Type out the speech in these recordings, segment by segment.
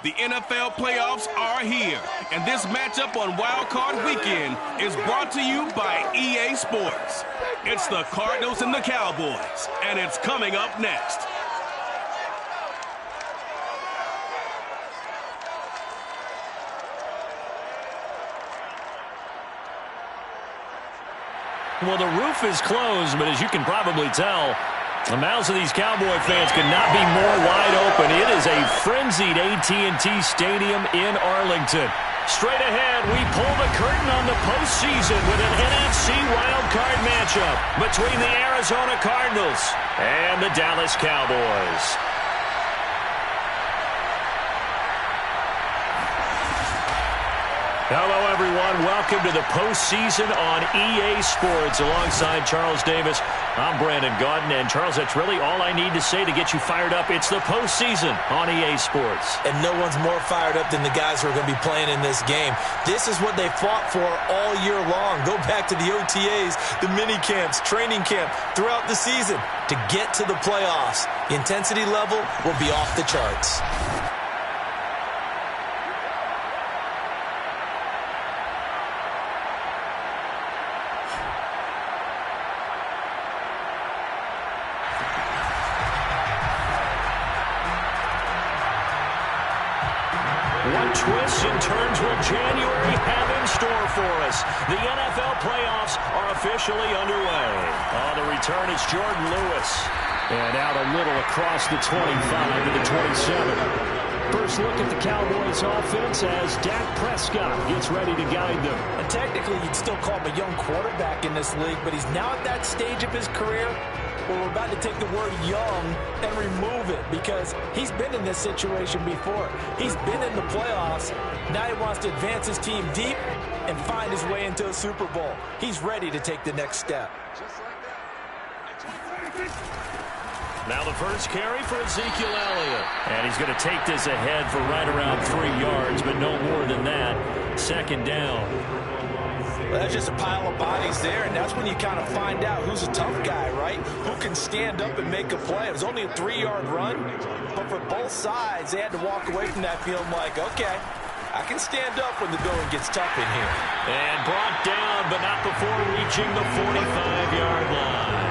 The NFL playoffs are here, and this matchup on Wild Card Weekend is brought to you by EA Sports. It's the Cardinals and the Cowboys, and it's coming up next. Well, the roof is closed, but as you can probably tell, the mouths of these Cowboy fans could not be more wide open. It is a frenzied AT&T Stadium in Arlington. Straight ahead, we pull the curtain on the postseason with an NFC wildcard matchup between the Arizona Cardinals and the Dallas Cowboys. Hello, everyone. Welcome to the postseason on EA Sports. Alongside Charles Davis, I'm Brandon Gaudin. And, Charles, that's really all I need to say to get you fired up. It's the postseason on EA Sports. And no one's more fired up than the guys who are going to be playing in this game. This is what they fought for all year long. Go back to the OTAs, the mini camps, training camp, throughout the season to get to the playoffs. The intensity level will be off the charts. What twists and turns will January have in store for us? The NFL playoffs are officially underway. On the return, it's Jordan Lewis. And out a little across the 25 to the 27. First look at the Cowboys offense as Dak Prescott gets ready to guide them. And technically, you'd still call him a young quarterback in this league, but he's now at that stage of his career where we're about to take the word young and remove it because he's been in this situation before. He's been in the playoffs. Now he wants to advance his team deep and find his way into a Super Bowl. He's ready to take the next step. Now the first carry for Ezekiel Elliott. And he's going to take this ahead for right around 3 yards, but no more than that. Second down. Well, that's just a pile of bodies there, and that's when you kind of find out who's a tough guy, right? Who can stand up and make a play. It was only a 3-yard run, but for both sides, they had to walk away from that field like, okay, I can stand up when the going gets tough in here. And brought down, but not before reaching the 45-yard line.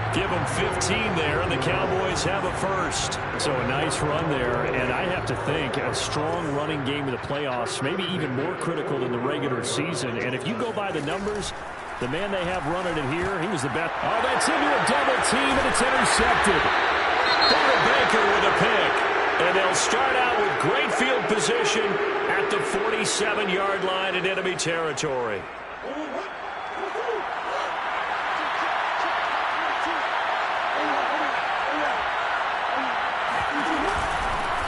Give them 15 there, and the Cowboys have a first. So a nice run there, and I have to think a strong running game in the playoffs, maybe even more critical than the regular season. And if you go by the numbers, the man they have running it here, he was the best. Oh, that's into a double team, and it's intercepted. David Baker with a pick. And they'll start out with great field position at the 47-yard line in enemy territory.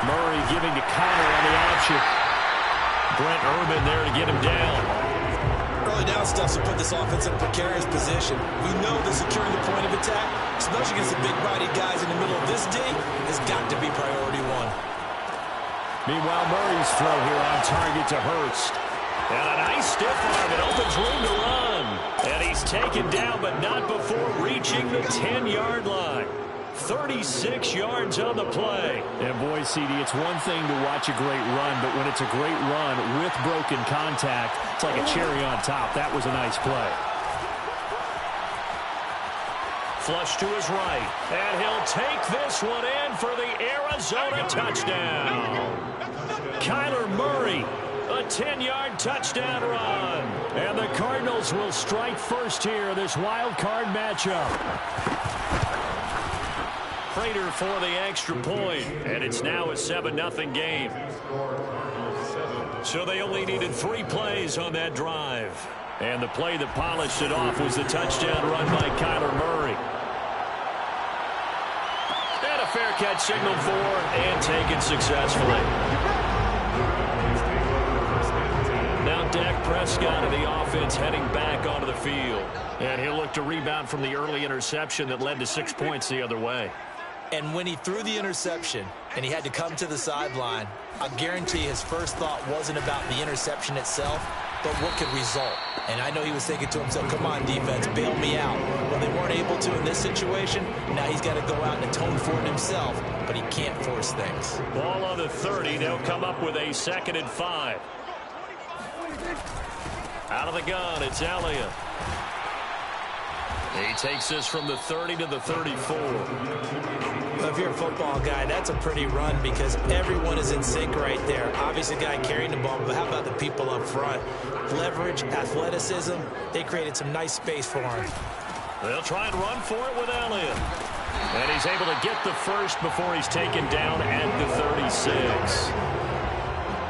Murray giving to Connor on the option. Brent Urban there to get him down. Early down stuff to put this offense in a precarious position. We know that securing the point of attack, especially against the big-bodied guys in the middle of this D, has got to be priority one. Meanwhile, Murray's throw here on target to Hurst. And a nice stiff arm. It opens room to run. And he's taken down, but not before reaching the 10-yard line. 36 yards on the play. And boy, CD, it's one thing to watch a great run, but when it's a great run with broken contact, it's like a cherry on top. That was a nice play. Flush to his right. And he'll take this one in for the Arizona touchdown. Kyler Murray, a 10-yard touchdown run. And the Cardinals will strike first here in this wild card matchup. Prater for the extra point, and it's now a 7-0 game. So they only needed 3 plays on that drive. And the play that polished it off was the touchdown run by Kyler Murray. And a fair catch signaled for and taken successfully. Now Dak Prescott of the offense heading back onto the field. And he'll look to rebound from the early interception that led to 6 points the other way. And when he threw the interception and he had to come to the sideline, I guarantee his first thought wasn't about the interception itself. but what could result? And I know he was thinking to himself, come on, defense, bail me out. Well, they weren't able to in this situation. Now he's got to go out and atone for it himself, but he can't force things. Ball on the 30. They'll come up with a 2nd and 5. Out of the gun, it's Elliott. He takes this from the 30 to the 34. Well, if you're a football guy, that's a pretty run because everyone is in sync right there. Obviously, the guy carrying the ball, but how about the people up front? Leverage, athleticism, they created some nice space for him. They'll try and run for it with Elliott. And he's able to get the first before he's taken down at the 36.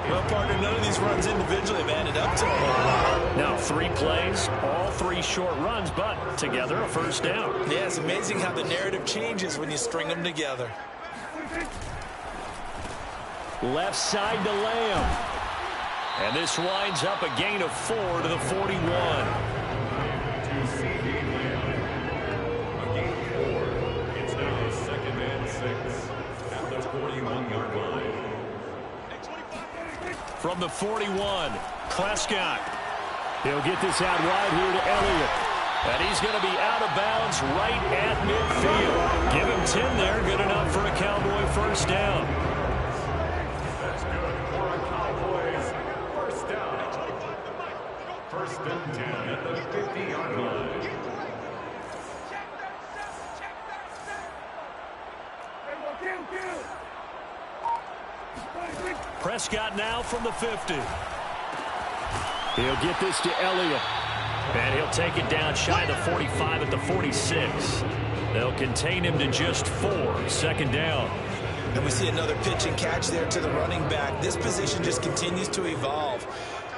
Well, partner, none of these runs individually have added up to a whole lot. Now, 3 plays, all 3 short runs, but together a first down. Yeah, it's amazing how the narrative changes when you string them together. Left side to Lamb. And this winds up a gain of 4 to the 41. It's now 2nd and 6 at the 41-yard line. From the 41, Prescott. He'll get this out wide here to Elliott. And he's going to be out of bounds right at midfield. Give him 10 there, good enough for a Cowboy first down. That's good for a Cowboys first down. 1st and 10 at the 50-yard line. Prescott now from the 50. He'll get this to Elliott. And he'll take it down shy of the 45 at the 46. They'll contain him to just 4. 2nd down. And we see another pitch and catch there to the running back. This position just continues to evolve.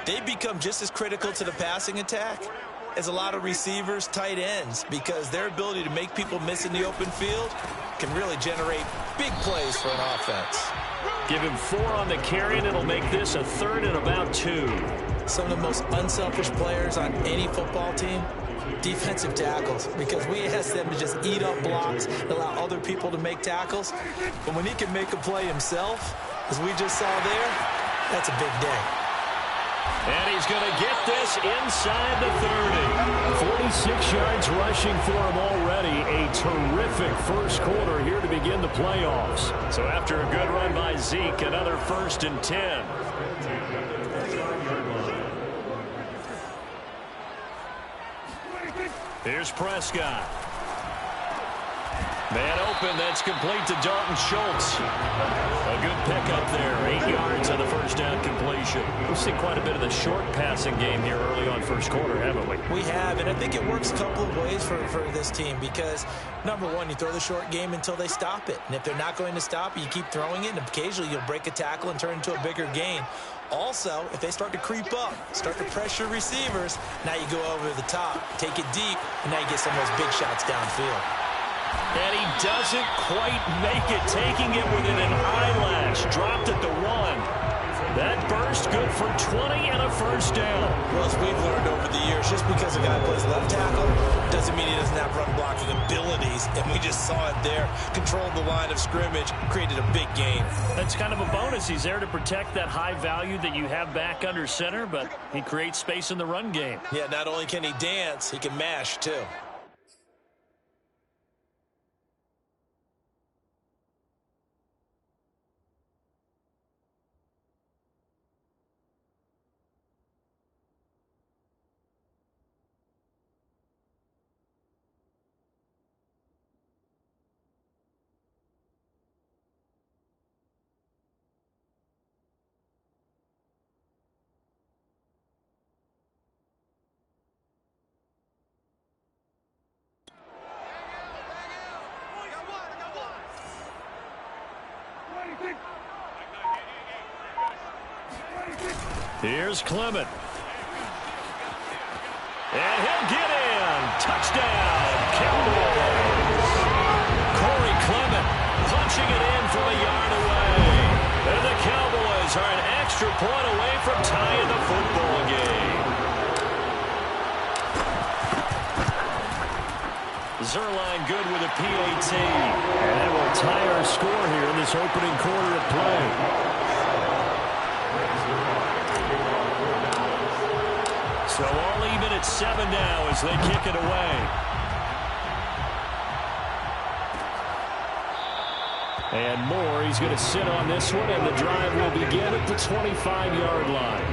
They've become just as critical to the passing attack as a lot of receivers, tight ends, because their ability to make people miss in the open field can really generate big plays for an offense. Give him 4 on the carry, and it'll make this a 3rd and about 2. Some of the most unselfish players on any football team, defensive tackles, because we ask them to just eat up blocks, allow other people to make tackles. But when he can make a play himself, as we just saw there, that's a big day. And he's going to get this inside the 30. 46 yards rushing for him already. A terrific first quarter here to begin the playoffs. So after a good run by Zeke, another 1st and 10. Here's Prescott. Man open, that's complete to Dalton Schultz. A good pickup there, 8 yards on the first down completion. We've seen quite a bit of the short passing game here early on first quarter, haven't we? We have, and I think it works a couple of ways for this team because, number one, you throw the short game until they stop it. And if they're not going to stop it, you keep throwing it, and occasionally you'll break a tackle and turn it into a bigger gain. Also, if they start to creep up, start to pressure receivers, now you go over the top, take it deep, and now you get some of those big shots downfield. And he doesn't quite make it, taking it within an eyelash. Dropped at the 1. That burst good for 20 and a first down. Well, as we've learned over the years, just because a guy plays left tackle doesn't mean he doesn't have run blocking abilities. And we just saw it there. Controlled the line of scrimmage, created a big gain. That's kind of a bonus. He's there to protect that high value that you have back under center, but he creates space in the run game. Yeah, not only can he dance, he can mash too. Here's Clement. And he'll get in. Touchdown, Cowboys. Corey Clement punching it in from a yard away. And the Cowboys are an extra point away from tying the football game. Zerline good with a PAT. And that will tie our score here in this opening quarter of play. So all even at 7 now as they kick it away. And Moore, he's going to sit on this one, and the drive will begin at the 25-yard line.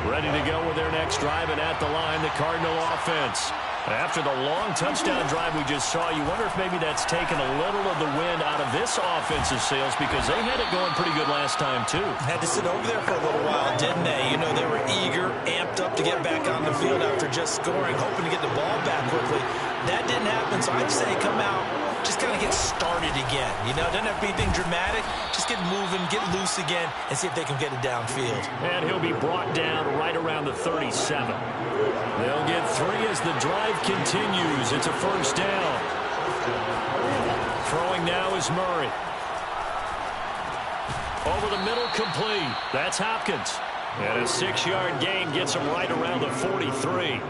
Ready to go with their next drive, and at the line, the Cardinal offense. After the long touchdown drive we just saw, you wonder if maybe that's taken a little of the wind out of this offensive sails, because they had it going pretty good last time, too. Had to sit over there for a little while, didn't they? You know, they were eager, amped up to get back on the field after just scoring, hoping to get the ball back quickly. That didn't happen, so I'd say come out, just kind of get started again. You know, it doesn't have to be anything dramatic. Just get moving, get loose again, and see if they can get it downfield. And he'll be brought down right around the 37. They'll get 3 as the drive continues. It's a first down. Throwing now is Murray. Over the middle, complete. That's Hopkins. And a 6-yard gain gets him right around the 43.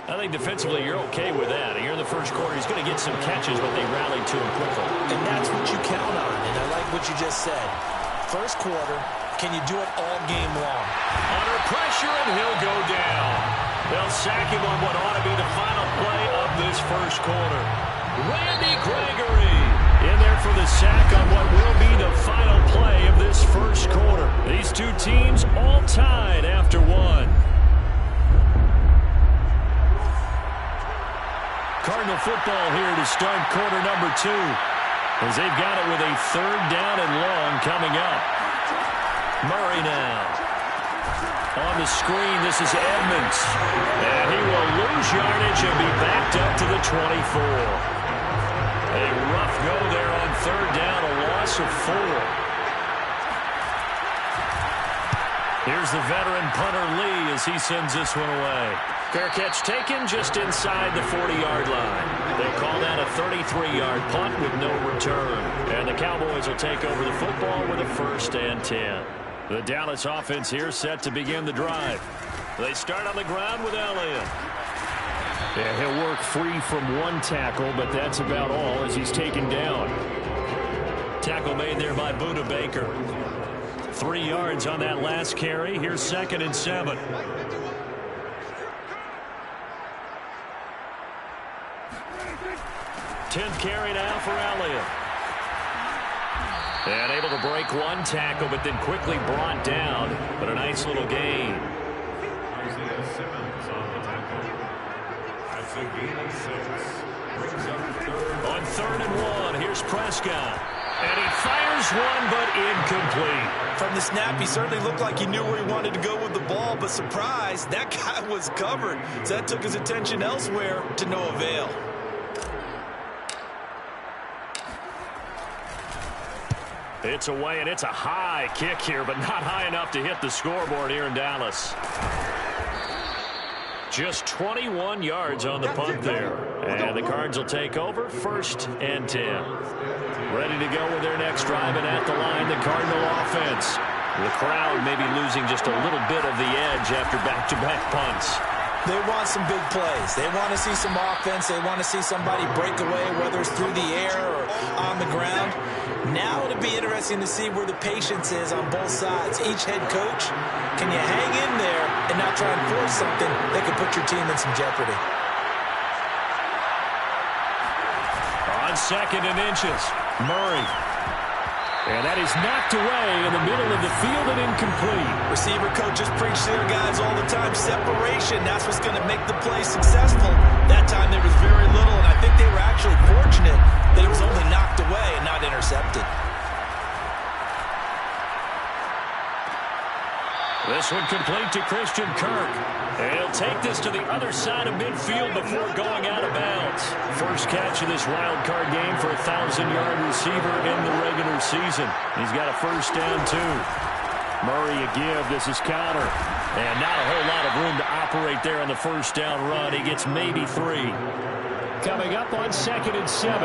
I think defensively you're okay with that. Here in the first quarter, he's going to get some catches, but they rallied to him quickly. And that's what you count on, and I like what you just said. First quarter, can you do it all game long? Under pressure, and he'll go down. They'll sack him on what ought to be the final play of this first quarter. Randy Gregory in there for the sack on what will be the final play of this first quarter. These two teams all tied after one. Cardinal football here to start quarter number 2, as they've got it with a 3rd down and long coming up. Murray now. On the screen, this is Edmonds. And he will lose yardage and be backed up to the 24. A rough go there on 3rd down, a loss of 4. Here's the veteran punter Lee as he sends this one away. Fair catch taken just inside the 40-yard line. They call that a 33-yard punt with no return. And the Cowboys will take over the football with a 1st and 10. The Dallas offense here set to begin the drive. They start on the ground with Elliott. Yeah, he'll work free from one tackle, but that's about all as he's taken down. Tackle made there by Budda Baker. 3 yards on that last carry. Here's 2nd and 7. Tenth carry now for Elliott. And able to break one tackle, but then quickly brought down. But a nice little gain. On 3rd and 1, here's Prescott. And he fires one, but incomplete. From the snap, he certainly looked like he knew where he wanted to go with the ball, but surprise, that guy was covered. So that took his attention elsewhere to no avail. It's away, and it's a high kick here, but not high enough to hit the scoreboard here in Dallas. Just 21 yards on the punt there. And the Cards will take over 1st and 10. Ready to go with their next drive, and at the line, the Cardinal offense. The crowd maybe losing just a little bit of the edge after back-to-back punts. They want some big plays. They want to see some offense. They want to see somebody break away, whether it's through the air or on the ground. Now it'll be interesting to see where the patience is on both sides. Each head coach, can you hang in there and not try and force something that could put your team in some jeopardy? On 2nd and inches, Murray. And that is knocked away in the middle of the field and incomplete. Receiver coaches preach to their guys all the time. Separation, that's what's going to make the play successful. That time there was very little, and I think they were actually fortunate that it was only knocked away and not intercepted. This one complete to Christian Kirk. And he'll take this to the other side of midfield before going out of bounds. First catch of this wild card game for a 1,000-yard receiver in the regular season. He's got a 1st down, too. Murray a give. This is counter. And not a whole lot of room to operate there on the 1st down run. He gets maybe 3. Coming up on 2nd and 7.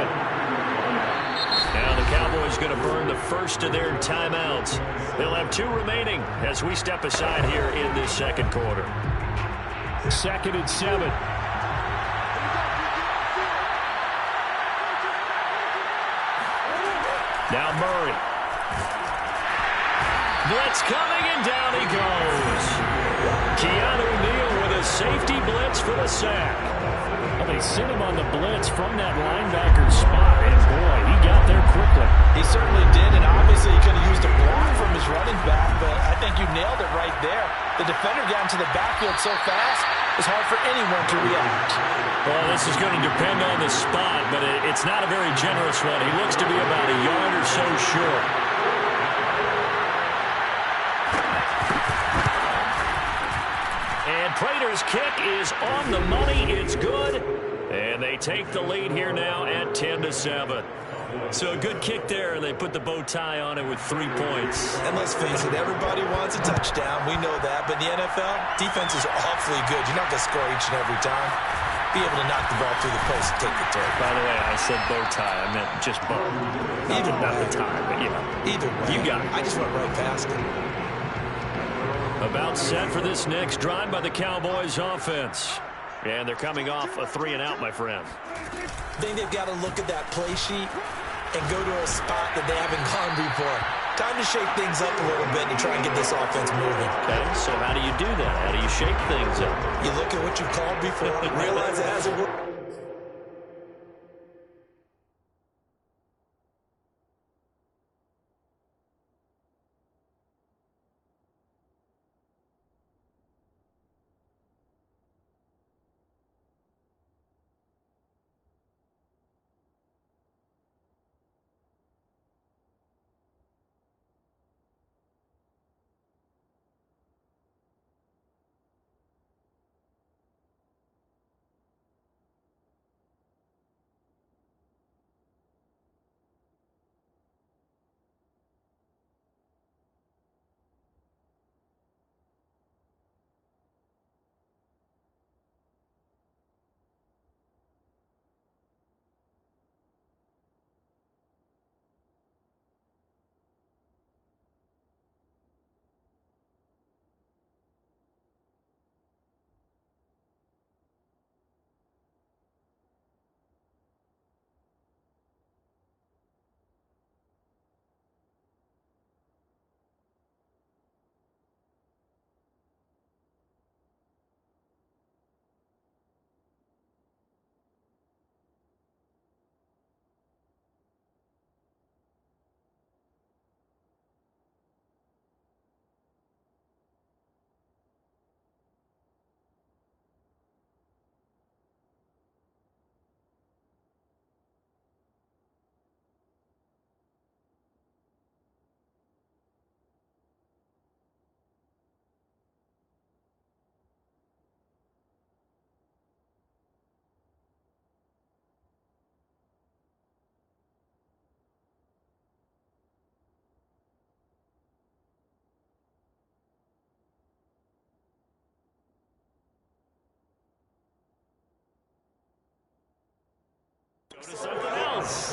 Now the Cowboys going to burn the first of their timeouts. They'll have 2 remaining as we step aside here in this 2nd quarter. 2nd and 7. Now Murray. Blitz coming, and down he goes. Keanu a sack. Well, they sent him on the blitz from that linebacker spot, and boy, he got there quickly. He certainly did, and obviously he could have used a block from his running back, but I think you nailed it right there. The defender got into the backfield so fast, it's hard for anyone to react. Well, this is going to depend on the spot, but it's not a very generous one. He looks to be about a yard or so short. And Prater's kick is on the money. It's good. And they take the lead here now at 10-7. So a good kick there, and they put the bow tie on it with 3 points. And let's face it, everybody wants a touchdown. We know that. But in the NFL, defense is awfully good. You're not going to score each and every time. Be able to knock the ball through the post and take the turn. By the way, I said bow tie. I meant just bow. Either not way. the tie, but you know. Either way. You got it. I just went right past it. About set for this next drive by the Cowboys offense. And they're coming off a 3-and-out, my friend. I think they've got to look at that play sheet and go to a spot that they haven't gone before. Time to shake things up a little bit and try and get this offense moving. Okay, so how do you do that? How do you shake things up? You look at what you've called before, realize it hasn't worked.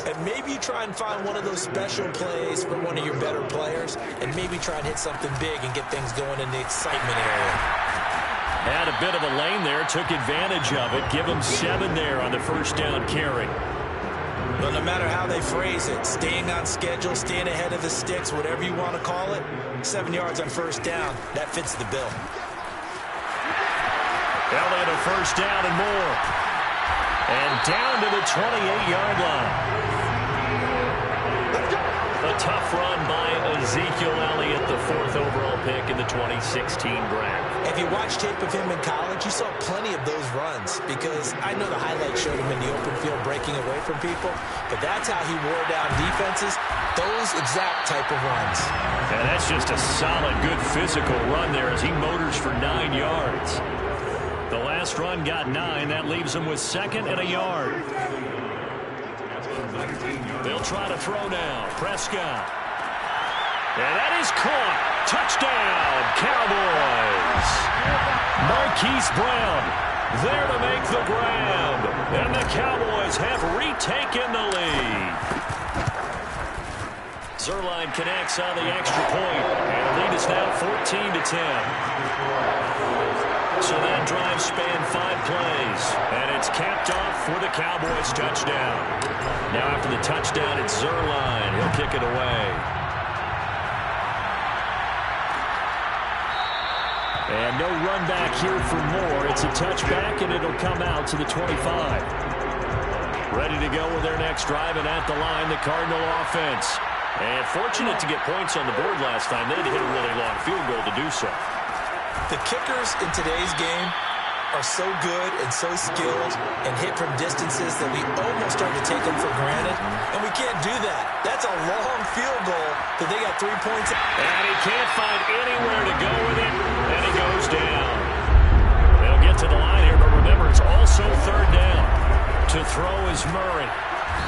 And maybe you try and find one of those special plays for one of your better players, and maybe try and hit something big and get things going in the excitement area. Had a bit of a lane there, took advantage of it. Give them 7 there on the first down carry. But no matter how they phrase it, staying on schedule, staying ahead of the sticks, whatever you want to call it, 7 yards on first down, that fits the bill. Elliott a first down and more. And down to the 28-yard line. A tough run by Ezekiel Elliott, the 4th overall pick in the 2016 draft. If you watch tape of him in college, you saw plenty of those runs, because I know the highlights showed him in the open field breaking away from people, but that's how he wore down defenses, those exact type of runs. And that's just a solid, good physical run there as he motors for 9 yards. The last run got 9. That leaves him with 2nd and a yard. They'll try to throw now. Prescott. And that is caught. Touchdown, Cowboys. Marquise Brown there to make the grab. And the Cowboys have retaken the lead. Zerline connects on the extra point. And the lead is now 14-10. So that drive spanned 5 plays, and it's capped off for the Cowboys touchdown. Now after the touchdown, it's Zerline. He'll kick it away. And no run back here for more. It's a touchback, and it'll come out to the 25. Ready to go with their next drive, and at the line, the Cardinal offense. And fortunate to get points on the board last time. They had to hit a really long field goal to do so. The kickers in today's game are so good and so skilled and hit from distances that we almost start to take them for granted, and we can't do that. That's a long field goal that they got 3 points. And he can't find anywhere to go with it, and he goes down. They'll get to the line here, but remember, it's also third down. To throw is Murray.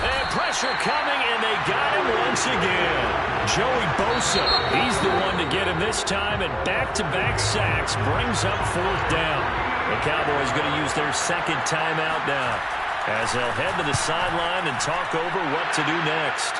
And pressure coming, and they got him once again. Joey Bosa, he's the one to get him this time, and back-to-back sacks brings up fourth down. The Cowboys going to use their second timeout now as they'll head to the sideline and talk over what to do next.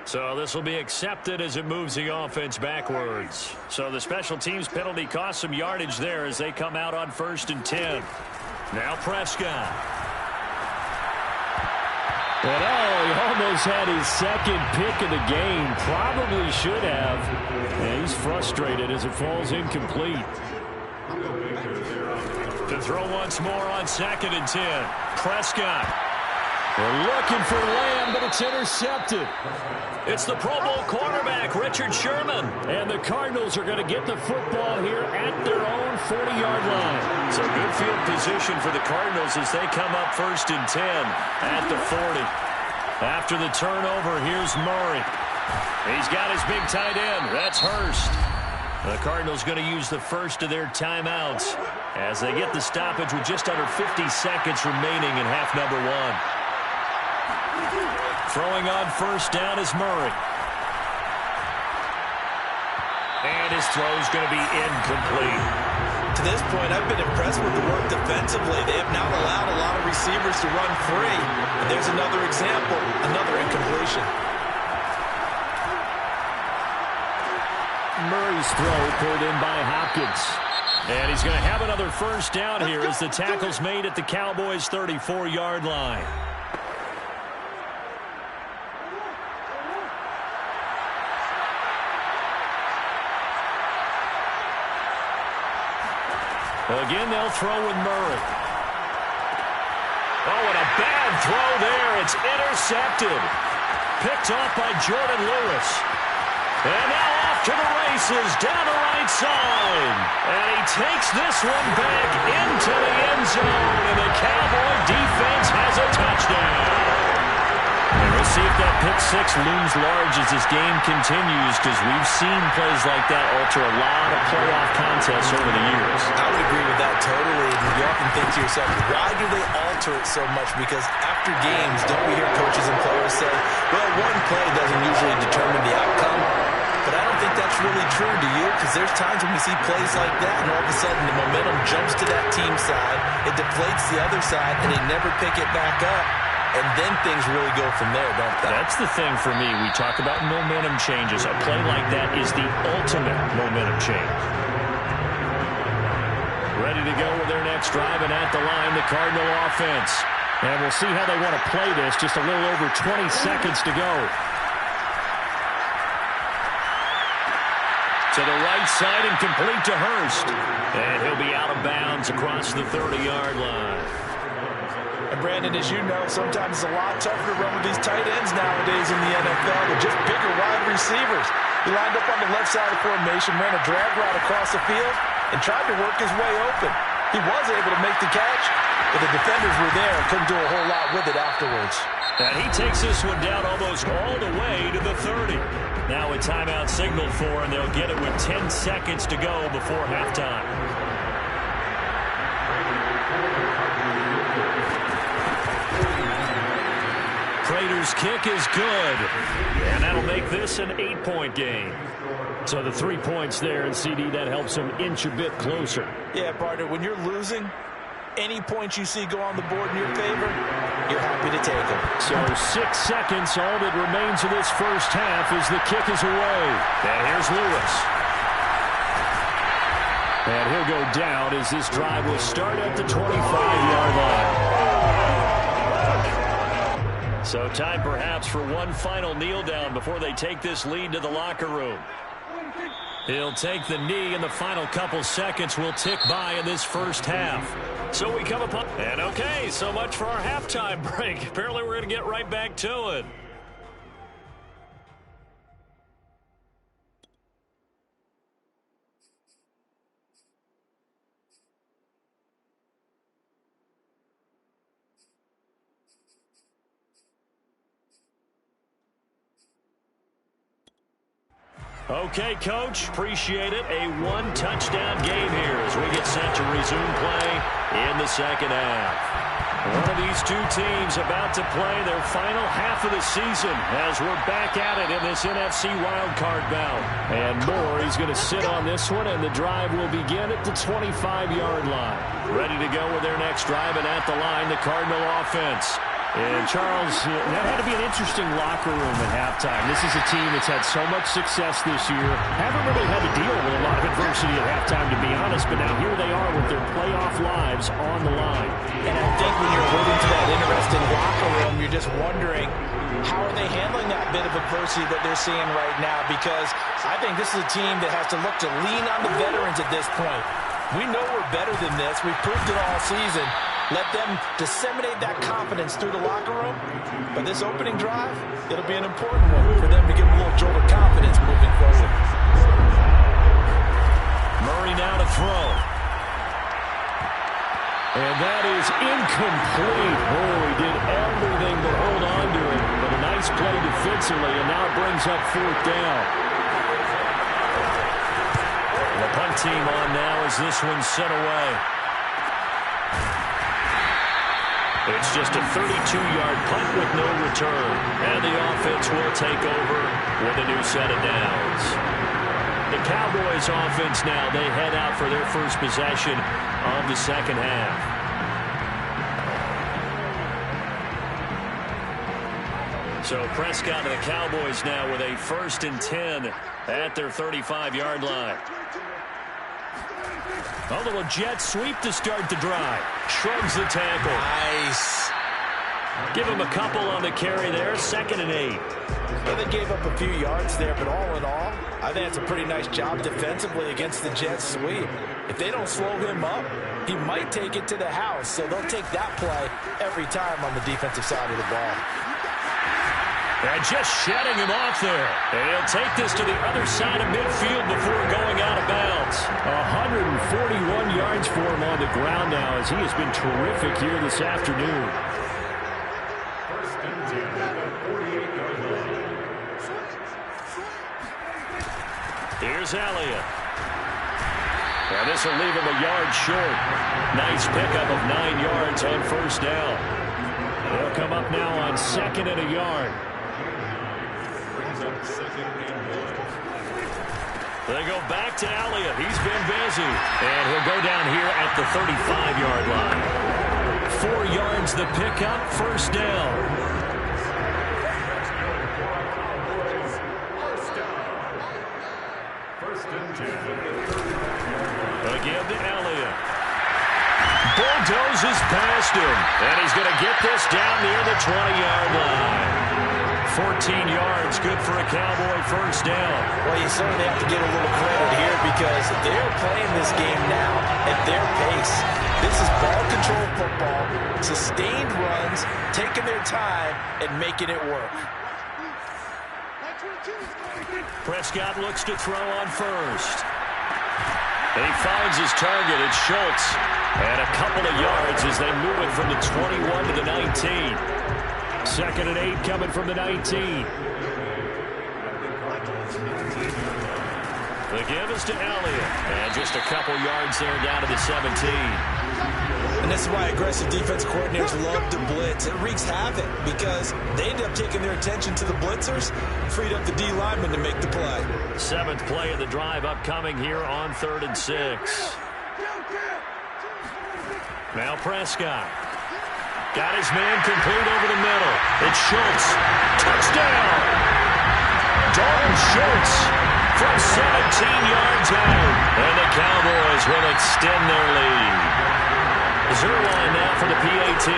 So this will be accepted as it moves the offense backwards. So the special teams penalty cost some yardage there as they come out on 1st and 10. Now Prescott. And he almost had his second pick of the game. Probably should have. And he's frustrated as it falls incomplete. To throw once more on 2nd and 10. Prescott. They're looking for Lamb, but it's intercepted. It's the Pro Bowl quarterback, Richard Sherman. And the Cardinals are going to get the football here at their own 40-yard line. So good field position for the Cardinals as they come up 1st and 10 at the 40. After the turnover, here's Murray. He's got his big tight end. That's Hurst. The Cardinals going to use the first of their timeouts as they get the stoppage with just under 50 seconds remaining in half number 1. Throwing on 1st down is Murray. And his throw's going to be incomplete. To this point, I've been impressed with the work defensively. They have not allowed a lot of receivers to run free. And there's another example, another incompletion. Murray's throw pulled in by Hopkins. And he's going to have another 1st down here as the tackle's made at the Cowboys' 34-yard line. Again, they'll throw with Murray. Oh, and a bad throw there. It's intercepted. Picked off by Jordan Lewis. And now off to the races down the right side. And he takes this one back into the end zone. And the Cowboy defense has a touchdown. And we'll see if that pick six looms large as this game continues, because we've seen plays like that alter a lot of playoff contests over the years. I would agree with that totally. And you often think to yourself, why do they alter it so much? Because after games, don't we hear coaches and players say, well, one play doesn't usually determine the outcome. But I don't think that's really true, do you? Because there's times when we see plays like that, and all of a sudden the momentum jumps to that team side, it deflates the other side, and they never pick it back up. And then things really go from there, don't they? That's the thing for me. We talk about momentum changes. A play like that is the ultimate momentum change. Ready to go with their next drive, and at the line, the Cardinal offense. And we'll see how they want to play this. Just a little over 20 seconds to go. To the right side and complete to Hurst. And he'll be out of bounds across the 30-yard line. And Brandon, as you know, sometimes it's a lot tougher to run with these tight ends nowadays in the NFL with just bigger wide receivers. He lined up on the left side of the formation, ran a drag route across the field, and tried to work his way open. He was able to make the catch, but the defenders were there and couldn't do a whole lot with it afterwards. And he takes this one down almost all the way to the 30. Now a timeout signaled for, and they'll get it with 10 seconds to go before halftime. Prater's kick is good, and that'll make this an 8-point game. So the 3 points there, and CD, that helps them inch a bit closer. Yeah, partner, when you're losing, any points you see go on the board in your favor, you're happy to take them. So 6 seconds, all that remains of this first half as the kick is away. And here's Lewis. And he'll go down as this drive will start at the 25-yard line. So time perhaps for one final kneel down before they take this lead to the locker room. He'll take the knee, and the final couple seconds will tick by in this first half. So we come upon... And okay, so much for our halftime break. Apparently we're going to get right back to it. Okay, Coach, appreciate it. A one-touchdown game here as we get set to resume play in the second half. One of these two teams about to play their final half of the season as we're back at it in this NFC wildcard bout. And Moore, he's going to sit on this one, and the drive will begin at the 25-yard line. Ready to go with their next drive, and at the line, the Cardinal offense. And, Charles, that had to be an interesting locker room at halftime. This is a team that's had so much success this year. Haven't really had to deal with a lot of adversity at halftime, to be honest. But now here they are with their playoff lives on the line. And I think when you're alluding to that interesting locker room, you're just wondering, how are they handling that bit of adversity that they're seeing right now? Because I think this is a team that has to look to lean on the veterans at this point. We know we're better than this. We've proved it all season. Let them disseminate that confidence through the locker room. But this opening drive, it'll be an important one for them to give a little jolt of confidence moving forward. Murray now to throw. And that is incomplete. Oh, he did everything but hold on to it. But a nice play defensively, and now it brings up fourth down. The punt team on now as this one's set away. It's just a 32-yard punt with no return. And the offense will take over with a new set of downs. The Cowboys offense now, they head out for their first possession of the second half. So Prescott and the Cowboys now with a 1st and 10 at their 35-yard line. A little jet sweep to start the drive. Shrugs the tackle. Nice. Give him a couple on the carry there. 2nd and 8. Well, they gave up a few yards there, but all in all, I think it's a pretty nice job defensively against the jet sweep. If they don't slow him up, he might take it to the house. So they'll take that play every time on the defensive side of the ball. And just shedding him off there. And he'll take this to the other side of midfield before going out of bounds. 141 yards for him on the ground now as he has been terrific here this afternoon. Here's Elliott. And this will leave him a yard short. Nice pickup of 9 yards on 1st down. They'll come up now on 2nd and a yard. They go back to Elliott. He's been busy. And he'll go down here at the 35-yard line. 4 yards the pickup, 1st down. Again to Elliott. Bulldozes past him. And he's going to get this down near the 20-yard line. 14 yards, good for a Cowboy 1st down. Well, you certainly have to give a little credit here because they're playing this game now at their pace. This is ball control football, sustained runs, taking their time and making it work. Prescott looks to throw on 1st. And he finds his target. It's Schultz. And a couple of yards as they move it from the 21 to the 19. 2nd and 8 coming from the 19. The give is to Elliott. And just a couple yards there down to the 17. And this is why aggressive defense coordinators love to blitz. It wreaks havoc because they end up taking their attention to the blitzers, freed up the D lineman to make the play. 7th play of the drive upcoming here on 3rd and 6. Now Prescott. Got his man complete over the middle. It's Schultz. Touchdown! Dalton Schultz from 17 yards out. And the Cowboys will extend their lead. Zerline now for the PAT.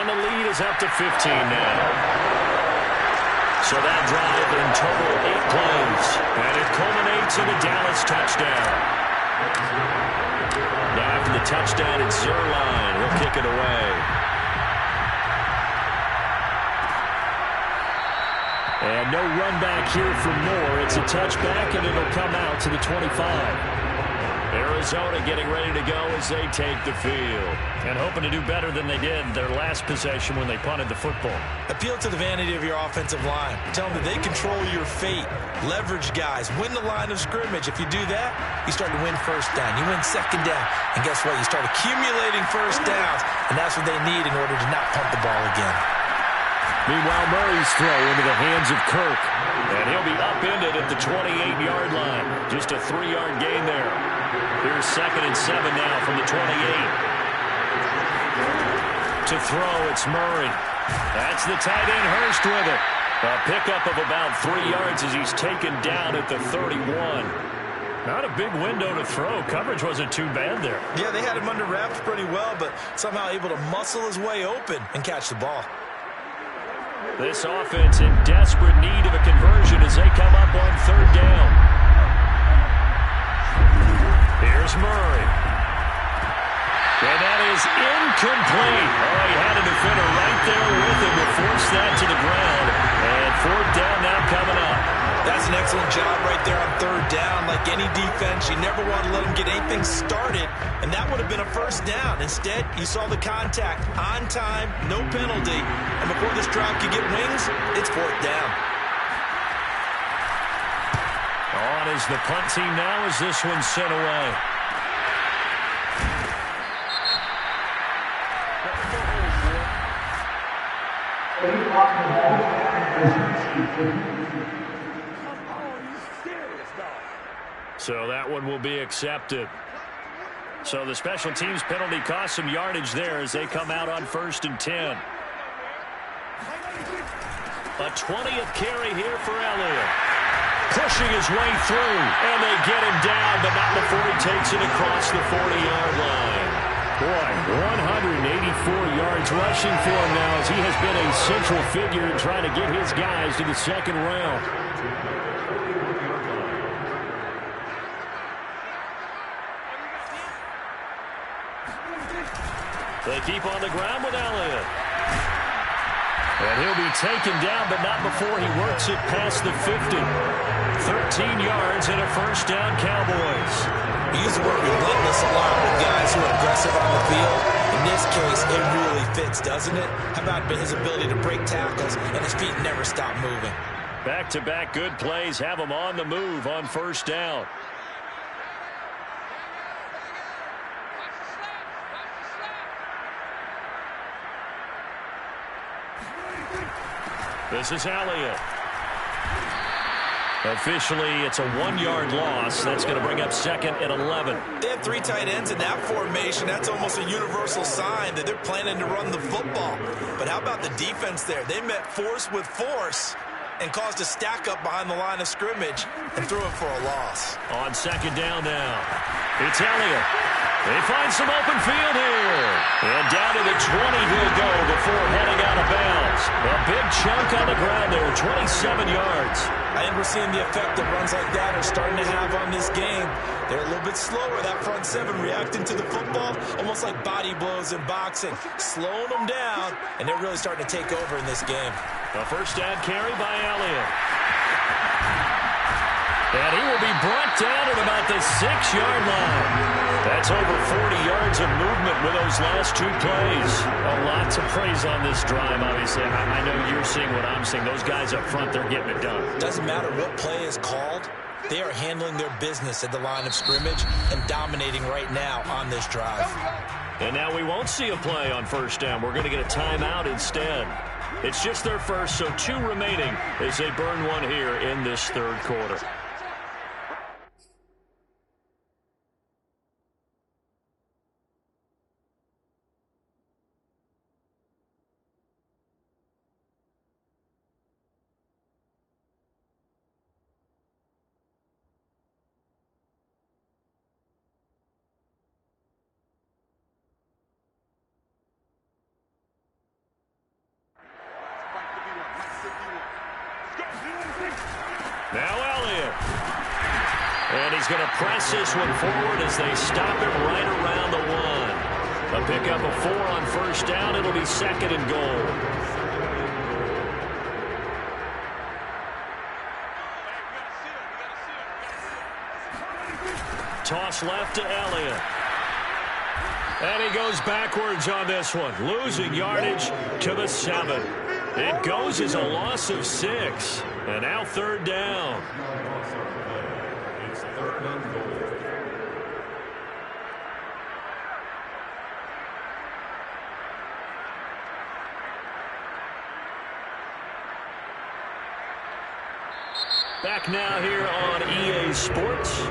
And the lead is up to 15 now. So that drive in total 8 plays. And it culminates in a Dallas touchdown. Now after the touchdown, it's Zerline. He'll kick it away. And no run back here for Moore. It's a touchback, and it'll come out to the 25. Arizona getting ready to go as they take the field. And hoping to do better than they did their last possession when they punted the football. Appeal to the vanity of your offensive line. Tell them that they control your fate. Leverage guys. Win the line of scrimmage. If you do that, you start to win first down. You win second down. And guess what? You start accumulating first downs. And that's what they need in order to not punt the ball again. Meanwhile, Murray's throw into the hands of Kirk. And he'll be upended at the 28-yard line. Just a 3-yard gain there. Here's 2nd and 7 now from the 28. To throw, it's Murray. That's the tight end Hurst with it. A pickup of about 3 yards as he's taken down at the 31. Not a big window to throw. Coverage wasn't too bad there. Yeah, they had him under wraps pretty well, but somehow able to muscle his way open and catch the ball. This offense in desperate need of a conversion as they come up on 3rd down. Here's Murray. And that is incomplete. Oh, he had a defender right there with him to force that to the ground. And 4th down now coming up. That's an excellent job right there on 3rd down. Like any defense, you never want to let them get anything started, and that would have been a 1st down. Instead, you saw the contact on time, no penalty, and before this drive could get wings, it's 4th down. On is the punt team now as this one's sent away. So that one will be accepted. So the special teams penalty cost some yardage there as they come out on 1st and 10. A 20th carry here for Elliott. Pushing his way through, and they get him down, but not before he takes it across the 40-yard line. Boy, 184 yards rushing for him now as he has been a central figure in trying to get his guys to the 2nd round. They keep on the ground with Elliott. And he'll be taken down, but not before he works it past the 50. 13 yards and a 1st down, Cowboys. He used the word relentless a lot with guys who are aggressive on the field. In this case, it really fits, doesn't it? How about his ability to break tackles and his feet never stop moving? Back-to-back good plays have him on the move on 1st down. This is Elliott. Officially, it's a 1-yard loss. That's going to bring up 2nd and 11. They have 3 tight ends in that formation. That's almost a universal sign that they're planning to run the football. But how about the defense there? They met force with force and caused a stack up behind the line of scrimmage and threw it for a loss. On 2nd down now, it's Elliott. They find some open field here. And down to the 20 he'll go before heading out of bounds. A big chunk on the ground there, 27 yards. I think we're seeing the effect that runs like that are starting to have on this game. They're a little bit slower, that front 7 reacting to the football, almost like body blows in boxing, slowing them down, and they're really starting to take over in this game. A 1st down carry by Elliott. And he will be brought down at about the 6-yard line. That's over 40 yards of movement with those last 2 plays. A lot to praise on this drive, obviously. I know you're seeing what I'm seeing. Those guys up front, they're getting it done. Doesn't matter what play is called. They are handling their business at the line of scrimmage and dominating right now on this drive. And now we won't see a play on 1st down. We're going to get a timeout instead. It's just their first, so 2 remaining as they burn one here in this 3rd quarter. Now Elliott. And he's going to press this one forward as they stop him right around the 1. A pickup of 4 on first down. It'll be 2nd and goal. Toss left to Elliott. And he goes backwards on this one, losing yardage to the 7. It goes as a loss of 6. And now 3rd down. It's 3rd and goal. Back now here on EA Sports.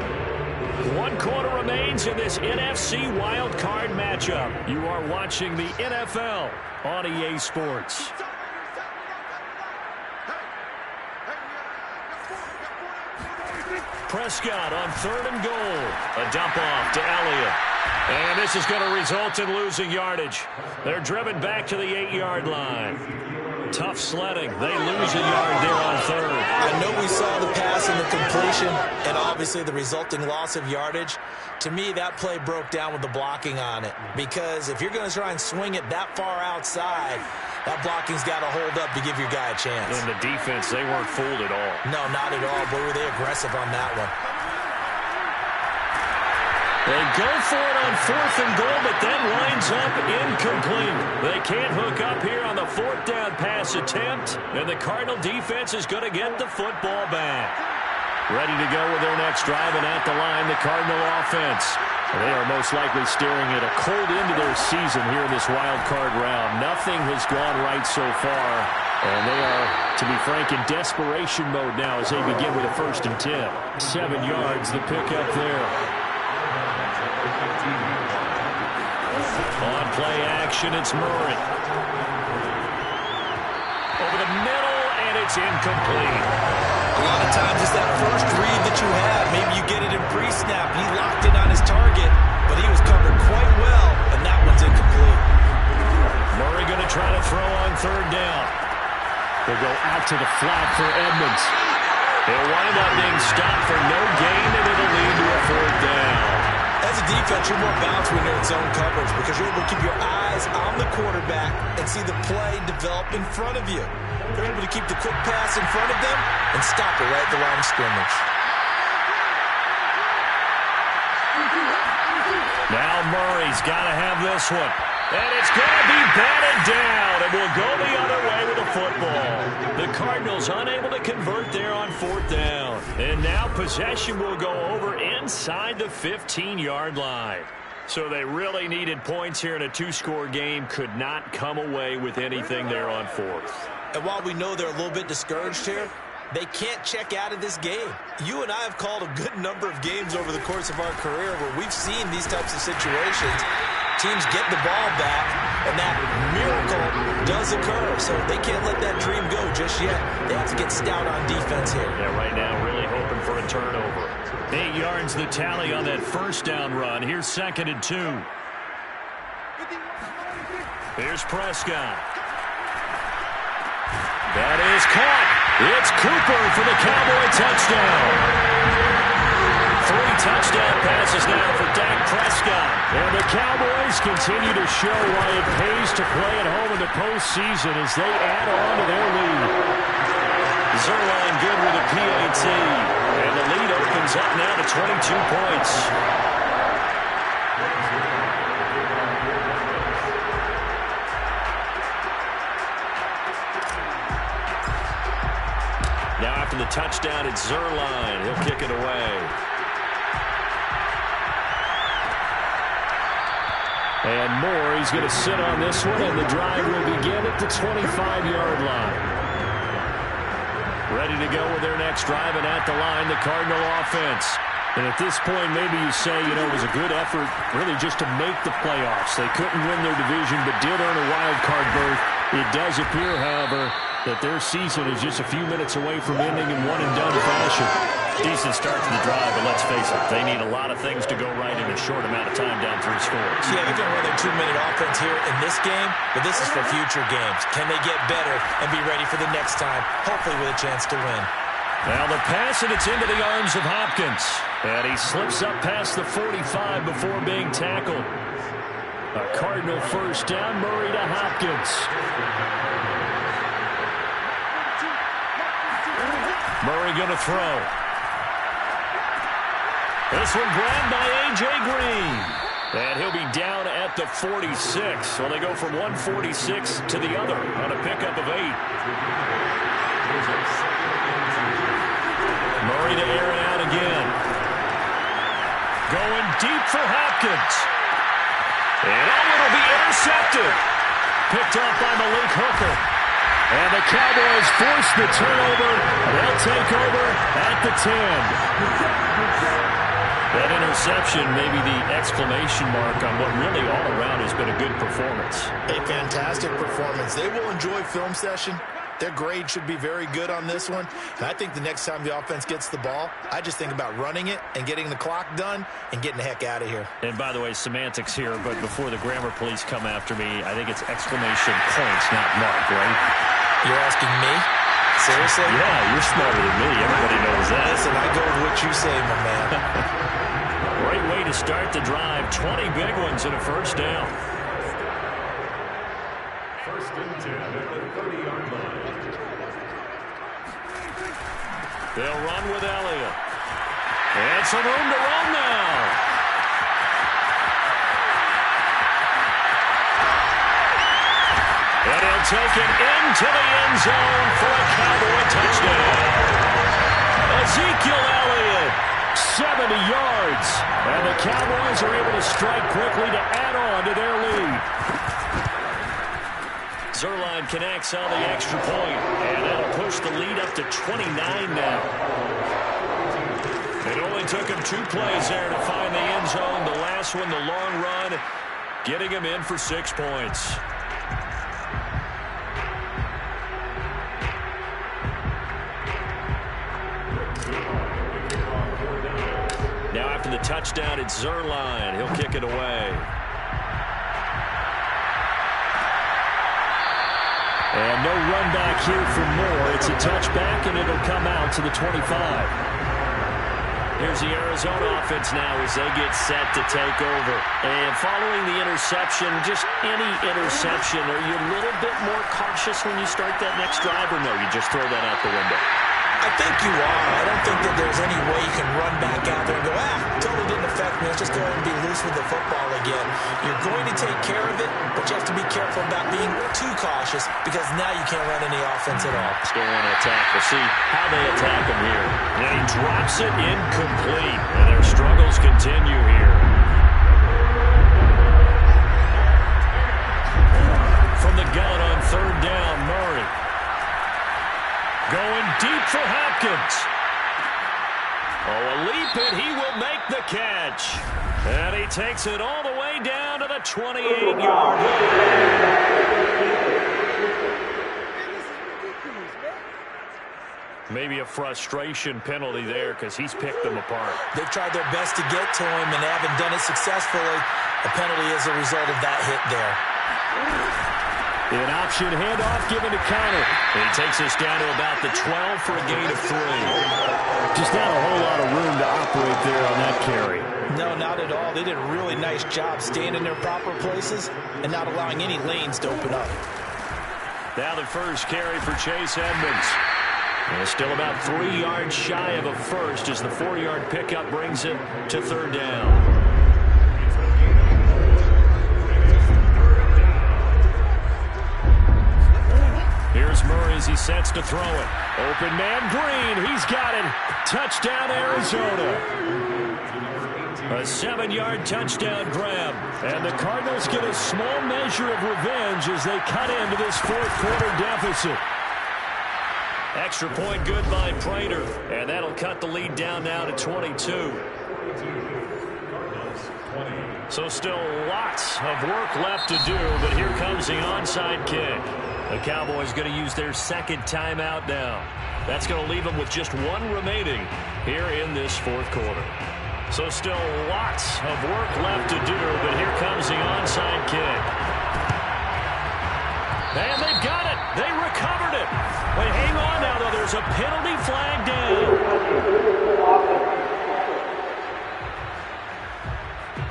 1 quarter remains in this NFC Wild Card matchup. You are watching the NFL on EA Sports. Prescott on 3rd and goal. A dump off to Elliott. And this is going to result in losing yardage. They're driven back to the 8-yard line. Tough sledding. They lose a yard there on 3rd. I know we saw the pass and the completion and obviously the resulting loss of yardage. To me, that play broke down with the blocking on it. Because if you're going to try and swing it that far outside, that blocking's got to hold up to give your guy a chance. And the defense, they weren't fooled at all. No, not at all. Boy, were they aggressive on that one. They go for it on 4th and goal, but then winds up incomplete. They can't hook up here on the 4th down pass attempt, and the Cardinal defense is going to get the football back. Ready to go with their next drive, and at the line, the Cardinal offense. They are most likely staring at a cold end of their season here in this wild card round. Nothing has gone right so far, and they are, to be frank, in desperation mode now as they begin with a 1st and 10. 7 yards, the pickup there. On play action, it's Murray. Over the middle, and it's incomplete. A lot of times it's that first read that you have. Maybe you get it in pre-snap. He locked in on his target, but he was covered quite well, and that one's incomplete. Murray going to try to throw on 3rd down. They'll go out to the flat for Edmonds. They'll wind up being stopped for no gain, and it'll lead to a 4th down. As a defense, you're more balanced when you're in zone coverage because you're able to keep your eyes on the quarterback and see the play develop in front of you. They're able to keep the quick pass in front of them and stop it right at the line of scrimmage. Now Murray's got to have this one. And it's going to be batted down, and will go the other way with the football. The Cardinals unable to convert there on 4th down. And now possession will go over inside the 15-yard line. So they really needed points here in a 2-score game. Could not come away with anything there on 4th. And while we know they're a little bit discouraged here, they can't check out of this game. You and I have called a good number of games over the course of our career where we've seen these types of situations. Teams get the ball back, and that miracle does occur. So they can't let that dream go just yet. They have to get stout on defense here. Yeah, right now really hoping for a turnover. 8 yards the tally on that 1st down run. Here's 2nd and 2. Here's Prescott. That is caught. It's Cooper for the Cowboy touchdown. 3 touchdown passes now for Dak Prescott. And the Cowboys continue to show why it pays to play at home in the postseason as they add on to their lead. Zerline good with a PAT. And the lead opens up now to 22 points. Now after the touchdown, it's Zerline. He'll kick it away. And Moore, he's going to sit on this one, and the drive will begin at the 25-yard line. Ready to go with their next drive, and at the line, the Cardinal offense. And at this point, maybe you say, it was a good effort really just to make the playoffs. They couldn't win their division, but did earn a wild card berth. It does appear, however, that their season is just a few minutes away from ending in one-and-done fashion. Decent start to the drive, but let's face it, they need a lot of things to go right in a short amount of time down 3 scores. Yeah, they're going to run their 2-minute offense here in this game, but this is for future games. Can they get better and be ready for the next time, hopefully with a chance to win? Now the pass, and it's into the arms of Hopkins. And he slips up past the 45 before being tackled. A Cardinal first down, Murray to Hopkins. Murray going to throw. This one grabbed by A.J. Green. And he'll be down at the 46. So they go from 146 to the other on a pickup of 8. Murray to air it out again. Going deep for Hopkins. And it'll be intercepted. Picked up by Malik Hooker. And the Cowboys force the turnover. They'll take over at the 10. That interception, maybe the exclamation mark on what really all around has been a good performance. A fantastic performance. They will enjoy film session. Their grade should be very good on this one. And I think the next time the offense gets the ball, I just think about running it and getting the clock done and getting the heck out of here. And by the way, semantics here, but before the grammar police come after me, I think it's exclamation points, not mark, right? You're asking me? Seriously? Yeah, you're smarter than me. Everybody knows that. Listen, I go with what you say, my man. Great way to start the drive. 20 big ones and a first down. First and 10 at the 30-yard line. They'll run with Elliott. And some room to run now. And he'll take it into the end zone for a Cowboy touchdown. Ezekiel Elliott, 70 yards. And the Cowboys are able to strike quickly to add on to their lead. Zerline connects on the extra point, and that'll push the lead up to 29 now. It only took him 2 plays there to find the end zone. The last one, the long run, getting him in for 6 points. Now after the touchdown, it's Zerline. He'll kick it away. And no run back here for Moore. It's a touchback, and it'll come out to the 25. Here's the Arizona offense now as they get set to take over. And following the interception, just any interception, are you a little bit more cautious when you start that next drive, or no, you just throw that out the window? I think you are. I don't think that there's any way you can run back out there and go, totally didn't affect me. Let's just go ahead and be loose with the football again. You're going to take care of it, but you have to be careful about being too cautious because now you can't run any offense at all. Still want to attack. We'll see how they attack him here. And he drops it incomplete, and their struggles continue here. From the gun on 3rd down, Murray. Going deep for Hopkins. Oh, a leap, and he will make the catch. And he takes it all the way down to the 28-yard line. Maybe a frustration penalty there because he's picked them apart. They've tried their best to get to him and haven't done it successfully. A penalty is a result of that hit there. An option handoff given to Connor. And he takes us down to about the 12 for a gain of 3. Just not a whole lot of room to operate there on that carry. No, not at all. They did a really nice job staying in their proper places and not allowing any lanes to open up. Now the first carry for Chase Edmonds. And still about 3 yards shy of a first as the 4-yard pickup brings it to 3rd down. Here's Murray as he sets to throw it. Open man Green. He's got it. Touchdown, Arizona. A 7-yard touchdown grab. And the Cardinals get a small measure of revenge as they cut into this 4th quarter deficit. Extra point good by Prater. And that'll cut the lead down now to 22. So still lots of work left to do, but here comes the onside kick. The Cowboys going to use their 2nd timeout now. That's going to leave them with just 1 remaining here in this 4th quarter. So still lots of work left to do, but here comes the onside kick. And they've got it. They recovered it. Wait, hang on now, though. There's a penalty flag down.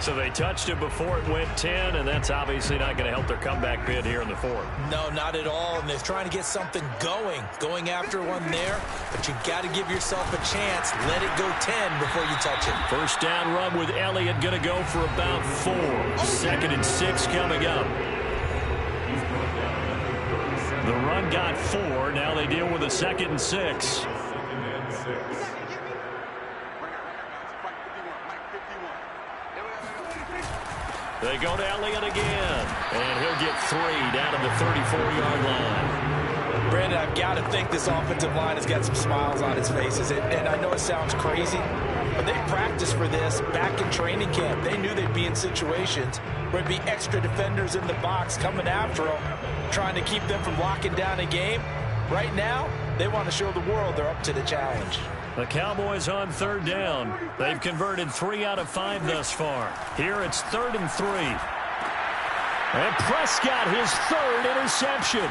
So they touched it before it went 10, and that's obviously not going to help their comeback bid here in the fourth. No, not at all, and they're trying to get something going after one there, but you got to give yourself a chance. Let it go 10 before you touch it. First down run with Elliott going to go for about 4. 2nd and 6 coming up. The run got 4. Now they deal with a 2nd and 6. They go to Elliott again, and he'll get 3 down to the 34-yard line. Brandon, I've got to think this offensive line has got some smiles on its faces. And I know it sounds crazy, but they practiced for this back in training camp. They knew they'd be in situations where it'd be extra defenders in the box coming after them, trying to keep them from locking down a game. Right now, they want to show the world they're up to the challenge. The Cowboys on 3rd down. They've converted 3 out of 5 thus far. Here it's 3rd and 3. And Prescott, his 3rd interception.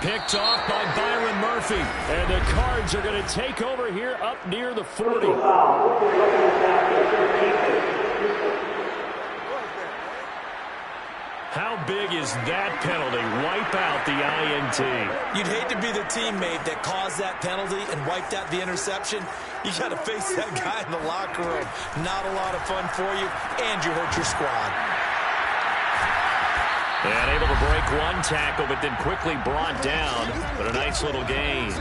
Picked off by Byron Murphy. And the Cards are going to take over here up near the 40. How big is that penalty? Wipe out the INT. You'd hate to be the teammate that caused that penalty and wiped out the interception. You got to face that guy in the locker room. Not a lot of fun for you, and you hurt your squad. And able to break one tackle, but then quickly brought down. But a nice little gain.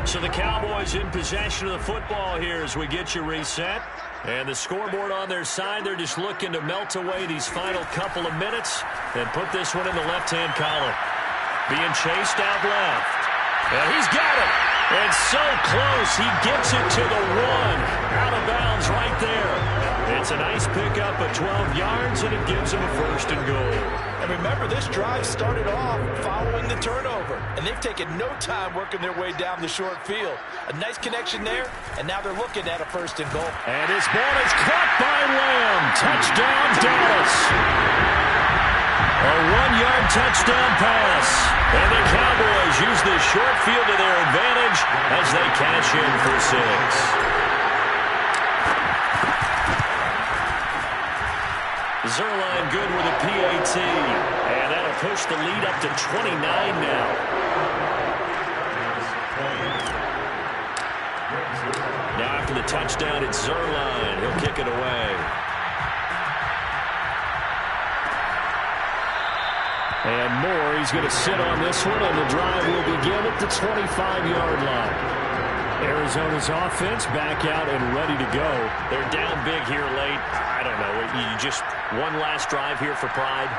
So the Cowboys in possession of the football here as we get you reset. And the scoreboard on their side, they're just looking to melt away these final couple of minutes and put this one in the left-hand column. Being chased out left. And he's got it. And so close, he gets it to the 1. Out of bounds right there. It's a nice pickup of 12 yards, and it gives him a 1st and goal. And remember, this drive started off following the turnover, and they've taken no time working their way down the short field. A nice connection there, and now they're looking at a 1st and goal. And his ball is caught by Lamb. Touchdown, Dallas. A 1-yard touchdown pass. And the Cowboys use the short field to their advantage as they cash in for 6. Zerline good with a PAT. And that'll push the lead up to 29 now. Now after the touchdown, it's Zerline. He'll kick it away. And Moore, he's going to sit on this one, and the drive will begin at the 25-yard line. Arizona's offense back out and ready to go. They're down big here late. I don't know. You just one last drive here for pride.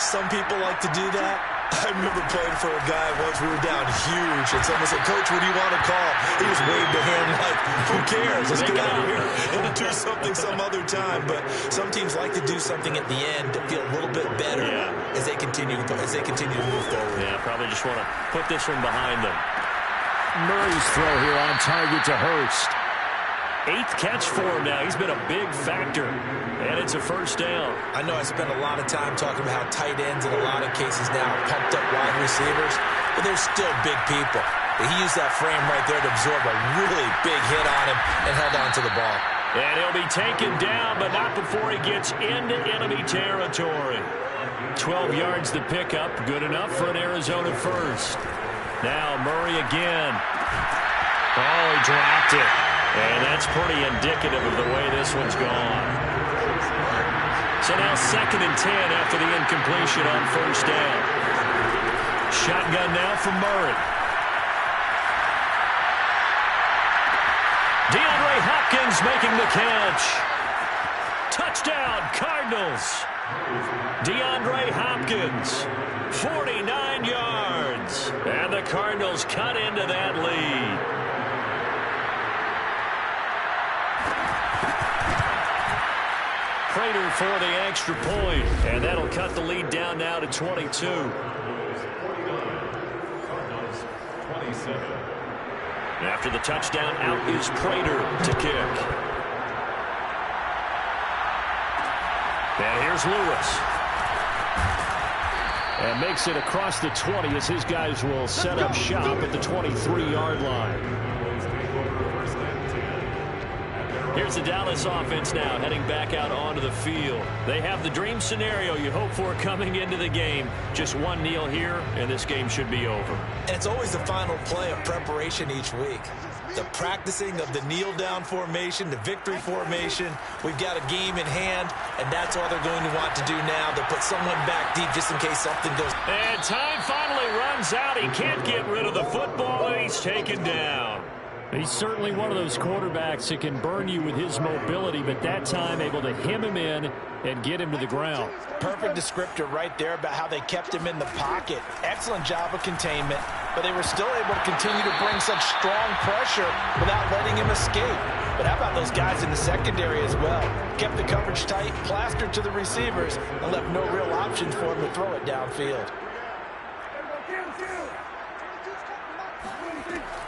Some people like to do that. I remember playing for a guy once. We were down huge, and someone said, "Coach, what do you want to call?" He just waved a hand like, "Who cares? Let's get out of here and do something some other time." But some teams like to do something at the end to feel a little bit better as they continue to move forward. Yeah, probably just want to put this one behind them. Murray's throw here on target to Hurst. 8th catch for him now. He's been a big factor. And it's a 1st down. I know I spent a lot of time talking about how tight ends in a lot of cases now are pumped up wide receivers, but they're still big people. But he used that frame right there to absorb a really big hit on him and held on to the ball. And he'll be taken down, but not before he gets into enemy territory. 12 yards to pick up. Good enough for an Arizona 1st. Now Murray again. Oh, he dropped it. And that's pretty indicative of the way this one's gone. So now 2nd and 10 after the incompletion on 1st down. Shotgun now for Murray. DeAndre Hopkins making the catch. Touchdown, Cardinals. DeAndre Hopkins, 49 yards. And the Cardinals cut into that lead. Prater for the extra point, and that'll cut the lead down now to 22. After the touchdown, out is Prater to kick. And here's Lewis. And makes it across the 20 as his guys will set up shop at the 23-yard line. Here's the Dallas offense now heading back out onto the field. They have the dream scenario you hope for coming into the game. Just one kneel here, and this game should be over. And it's always the final play of preparation each week. The practicing of the kneel-down formation, the victory formation. We've got a game in hand, and that's all they're going to want to do now. They'll put someone back deep just in case something goes. And time finally runs out. He can't get rid of the football, and he's taken down. He's certainly one of those quarterbacks that can burn you with his mobility, but that time able to hem him in and get him to the ground. Perfect descriptor right there about how they kept him in the pocket. Excellent job of containment, but they were still able to continue to bring such strong pressure without letting him escape. But how about those guys in the secondary as well? Kept the coverage tight, plastered to the receivers, and left no real options for him to throw it downfield.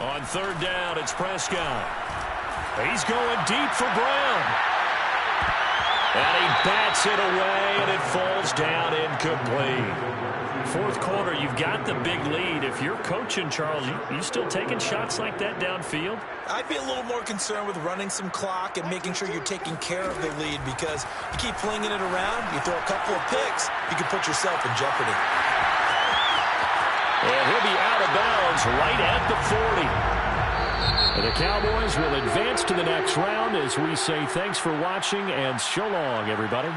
On third down, it's Prescott. He's going deep for Brown. And he bats it away, and it falls down incomplete. Fourth quarter, you've got the big lead. If you're coaching, Charles, you still taking shots like that downfield? I'd be a little more concerned with running some clock and making sure you're taking care of the lead, because you keep flinging it around, you throw a couple of picks, you can put yourself in jeopardy. And he'll be out of bounds right at the 40. And the Cowboys will advance to the next round as we say thanks for watching and so long, everybody.